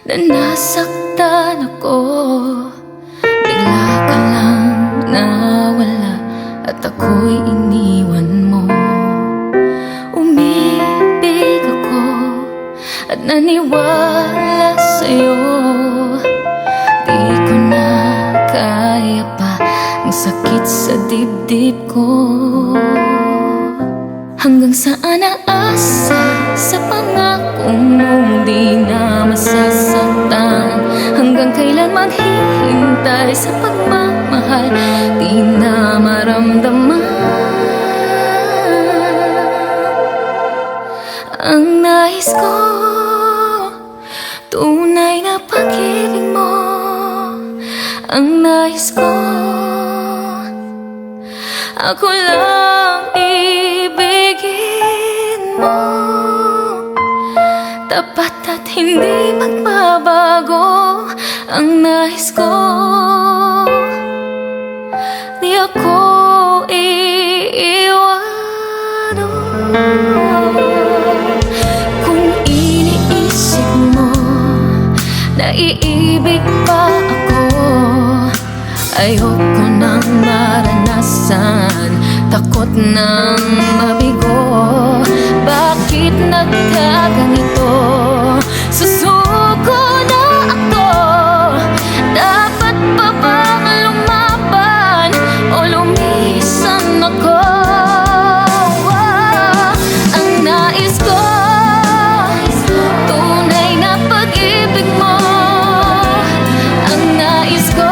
na nasaktan ako. Bigla ka lang nawala at ako'y iniwan mo. Umibig ako at naniwala sa'yo. Di ko na kaya pa ang sakit sa dibdib ko. Hanggang saan ang asa sa pangakong mong di na masasaktan? Hanggang kailan maghihintay sa pagmamahal di na maramdaman? Ang nais ko, tunay na pag-ibig mo. Ang nais ko, ako lang ibigin mo. Tapat at hindi magbabago. Ang nais ko, di ako iiwanan. Kung iniisip mo na iibig pa ako, ayoko nang maranasan, takot nang mabigo. Bakit nagkaganito? Susuko na ako. Dapat pa bang lumaban o lumisan ako? Ang nais ko, tunay na pag-ibig mo. Ang nais ko,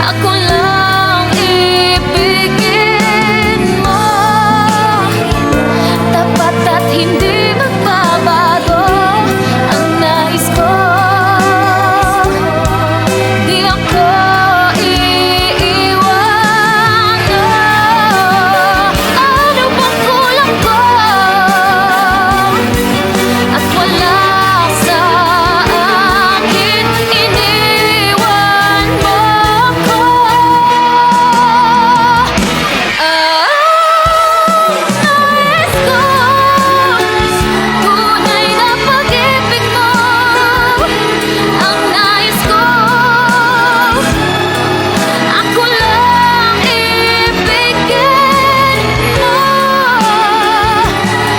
ako lang ibigin mo. Tapat at hindi magbabago. Ang nais ko, di ako iiwanan. Ano bang kulang ko at wala sa akin? Iniwan mo ko. Nais ko, tunay na pag-ibig mo. Ang nais ko, ako lang ibigin mo.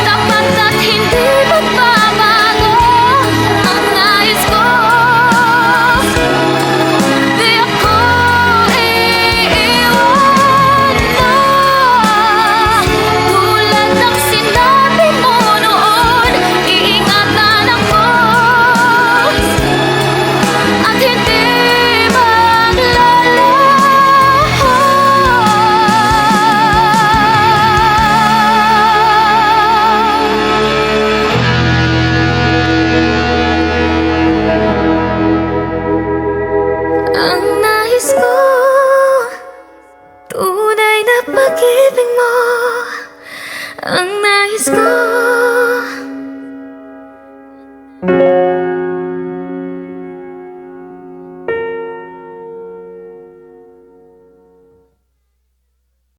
Tapat at hindi magbabago. Ang nais ko, di ako iiwan mo. Tulad ng sinabi mo noon, iingatan ako at hindi maglalaho. Ang nais ko, tunay na pag-ibig mo. Ang nais ko,